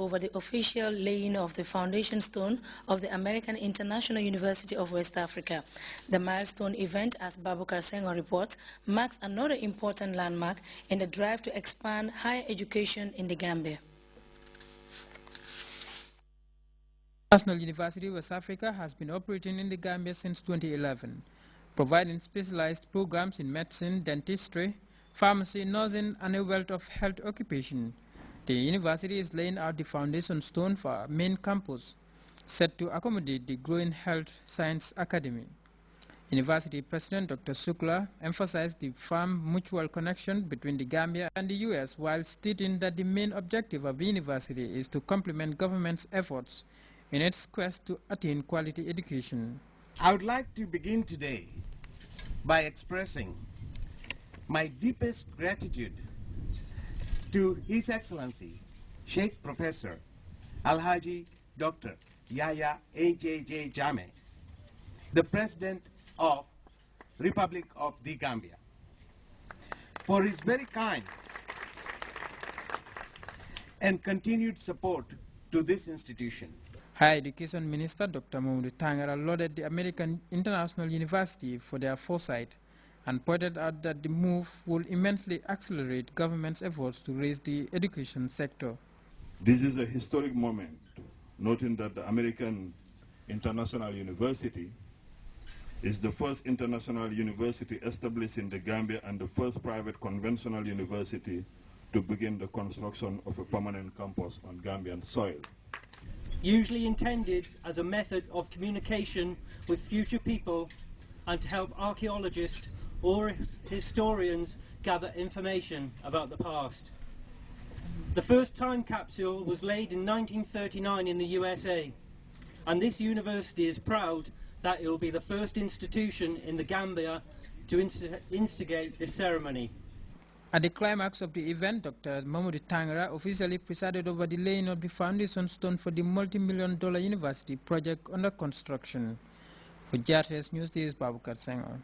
over the official laying of the foundation stone of the American International University of West Africa. The milestone event, as Babukar Senghor reports, marks another important landmark in the drive to expand higher education in the Gambia. National University of West Africa has been operating in the Gambia since 2011, providing specialized programs in medicine, dentistry, pharmacy, nursing, and a wealth of health occupation. The university is laying out the foundation stone for our main campus, set to accommodate the growing health science academy. University President Dr. Sukla emphasized the firm mutual connection between the Gambia and the U.S. while stating that the main objective of the university is to complement government's efforts in its quest to attain quality education. I would like to begin today by expressing my deepest gratitude to His Excellency Sheikh Professor Alhaji Dr. Yahya A.J.J. Jammeh, the President of Republic of the Gambia, for his very kind and continued support to this institution. Higher Education Minister Dr. Mamoudou Tangara lauded the American International University for their foresight and pointed out that the move will immensely accelerate government's efforts to raise the education sector. This is a historic moment, noting that the American International University is the first international university established in the Gambia and the first private conventional university to begin the construction of a permanent campus on Gambian soil. Usually intended as a method of communication with future people and to help archaeologists or historians gather information about the past. The first time capsule was laid in 1939 in the USA, and this university is proud that it will be the first institution in the Gambia to instigate this ceremony. At the climax of the event, Dr. Mamoudou Tangara officially presided over the laying of the foundation stone for the multi-million-dollar university project under construction. For Grts News, this is Babukar Senghor.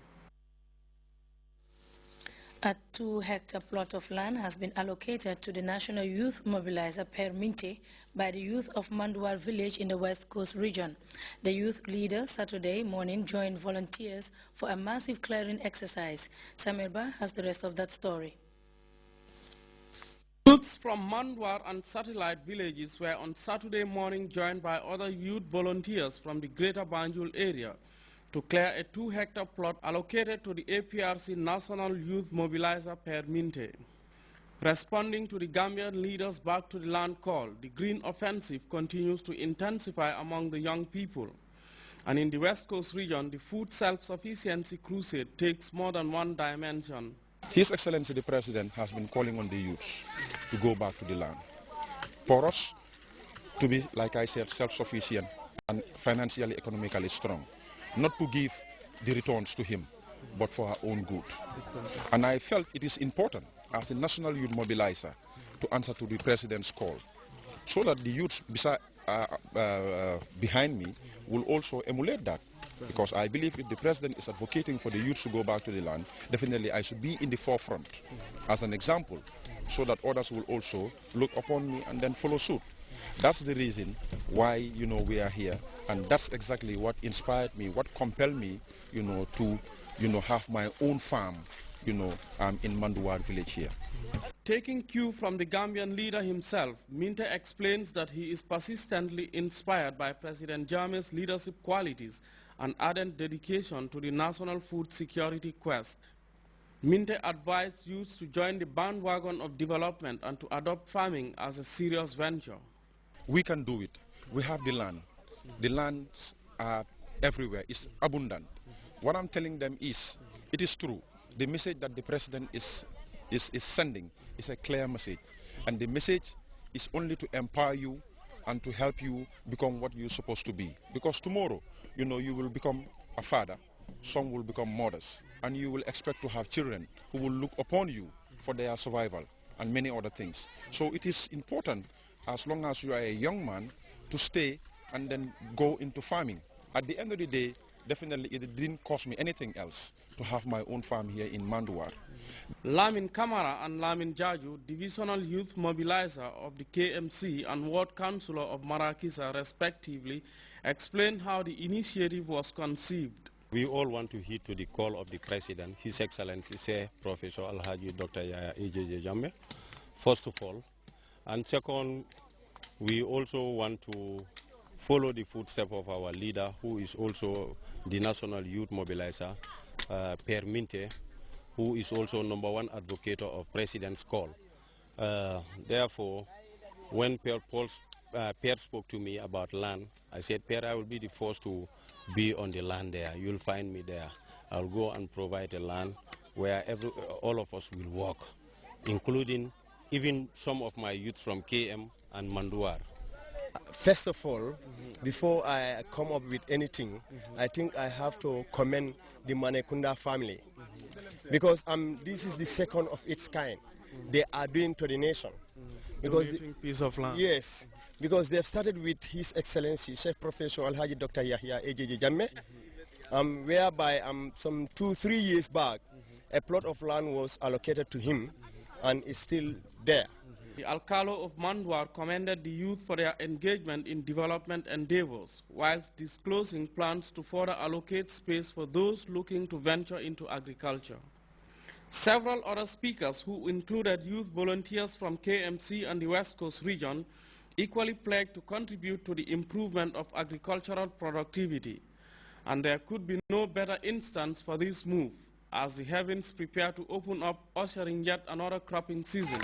A 2-hectare plot of land has been allocated to the National Youth Mobilizer Perminte by the youth of Manduar village in the West Coast region. The youth leader Saturday morning joined volunteers for a massive clearing exercise. Samuel Ba has the rest of that story. Youths from Manduar and satellite villages were on Saturday morning joined by other youth volunteers from the Greater Banjul area to clear a 2-hectare plot allocated to the APRC National Youth Mobilizer Perminte. Responding to the Gambian leaders' back to the land call, the Green Offensive continues to intensify among the young people. And in the West Coast region, the food self-sufficiency crusade takes more than one dimension. His Excellency the President has been calling on the youths to go back to the land. For us to be, like I said, self-sufficient and financially, economically strong. Not to give the returns to him, but for our own good. And I felt it is important as a National Youth Mobilizer to answer to the President's call, so that the youths behind me will also emulate that. Because I believe if the President is advocating for the youth to go back to the land, definitely I should be in the forefront as an example, so that others will also look upon me and then follow suit. That's the reason why, we are here, and that's exactly what inspired me, what compelled me, to, have my own farm, in Manduar village here. Taking cue from the Gambian leader himself, Minte explains that he is persistently inspired by President Jammeh's leadership qualities and ardent dedication to the national food security quest. Minte advised youths to join the bandwagon of development and to adopt farming as a serious venture. We can do it. We have the land. The lands are everywhere. It's abundant. What I'm telling them is, it is true. The message that the President is sending is a clear message. And the message is only to empower you and to help you become what you're supposed to be. Because tomorrow, you will become a father, some will become mothers, and you will expect to have children who will look upon you for their survival and many other things. So it is important, as long as you are a young man, to stay and then go into farming. At the end of the day, definitely it didn't cost me anything else to have my own farm here in Manduar. Lamin Kamara and Lamin Jaju, Divisional Youth Mobilizer of the KMC and Ward Councillor of Marakisa respectively, explained how the initiative was conceived. We all want to heed to the call of the President, His Excellency, Sir Professor Alhaji Dr. Yaya AJJ Jammeh, first of all. And second, we also want to follow the footsteps of our leader, who is also the National Youth Mobilizer, Per Minte, who is also #1 advocate of President's call. Therefore, when Per spoke to me about land, I said, Per, I will be the first to be on the land there. You'll find me there. I'll go and provide a land where all of us will work, including even some of my youth from KM and Manduar. First of all, before I come up with anything, I think I have to commend the Manekunda family, because this is the second of its kind they are doing to the nation. Because piece of land. Yes, because they've started with His Excellency Chief Professor Alhaji Dr. Yahya AJJ Jammeh, whereby some 2-3 years back, a plot of land was allocated to him and is still there. The Alcalo of Manduar commended the youth for their engagement in development endeavors, whilst disclosing plans to further allocate space for those looking to venture into agriculture. Several other speakers, who included youth volunteers from KMC and the West Coast region, equally pledged to contribute to the improvement of agricultural productivity. And there could be no better instance for this move, as the heavens prepare to open up, ushering yet another cropping season.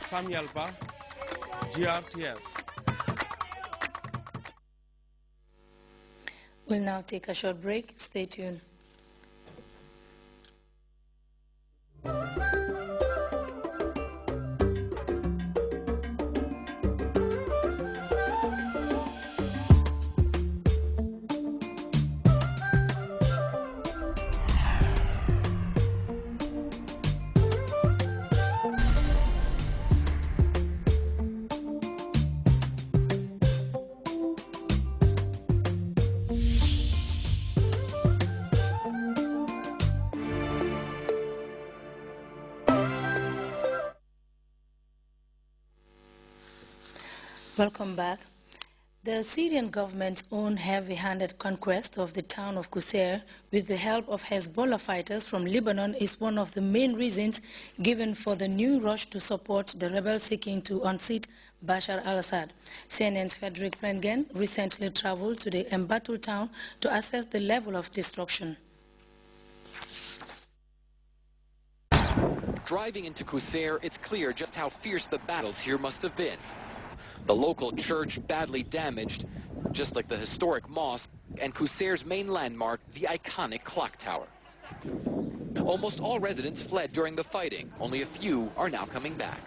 Samuel Ba, GRTS. We'll now take a short break. Stay tuned. Welcome back. The Syrian government's own heavy-handed conquest of the town of Qusair with the help of Hezbollah fighters from Lebanon is one of the main reasons given for the new rush to support the rebels seeking to unseat Bashar al-Assad. CNN's Frederick Prengen recently traveled to the embattled town to assess the level of destruction. Driving into Qusair, it's clear just how fierce the battles here must have been. The local church badly damaged, just like the historic mosque and Qusair's main landmark, the iconic clock tower. Almost all residents fled during the fighting. Only a few are now coming back.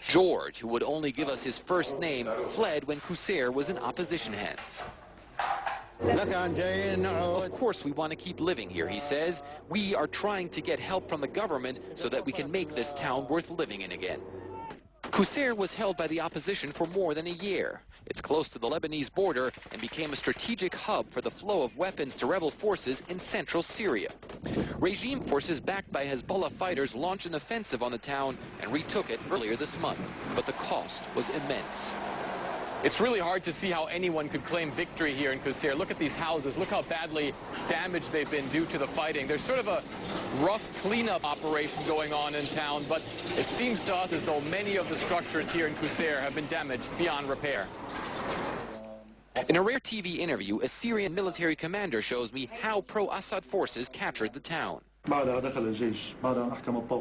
George, who would only give us his first name, fled when Qusair was in opposition hands. Of course we want to keep living here, he says. We are trying to get help from the government so that we can make this town worth living in again. Qusair was held by the opposition for more than a year. It's close to the Lebanese border and became a strategic hub for the flow of weapons to rebel forces in central Syria. Regime forces backed by Hezbollah fighters launched an offensive on the town and retook it earlier this month. But the cost was immense. It's really hard to see how anyone could claim victory here in Qusair. Look at these houses. Look how badly damaged they've been due to the fighting. There's sort of a rough cleanup operation going on in town, but it seems to us as though many of the structures here in Qusair have been damaged beyond repair. In a rare TV interview, a Syrian military commander shows me how pro-Assad forces captured the town.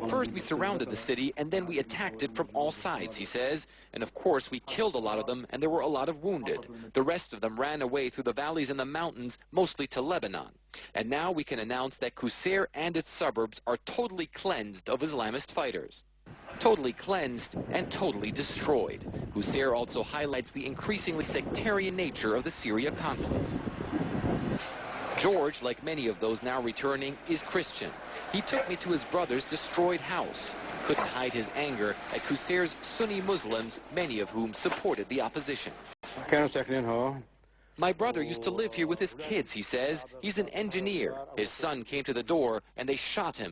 First, we surrounded the city, and then we attacked it from all sides, he says. And of course, we killed a lot of them, and there were a lot of wounded. The rest of them ran away through the valleys and the mountains, mostly to Lebanon. And now we can announce that Qusair and its suburbs are totally cleansed of Islamist fighters. Totally cleansed and totally destroyed. Qusair also highlights the increasingly sectarian nature of the Syria conflict. George, like many of those now returning, is Christian. He took me to his brother's destroyed house. couldn't hide his anger at Qusair's Sunni Muslims, many of whom supported the opposition. My brother used to live here with his kids, he says. He's an engineer. His son came to the door and they shot him.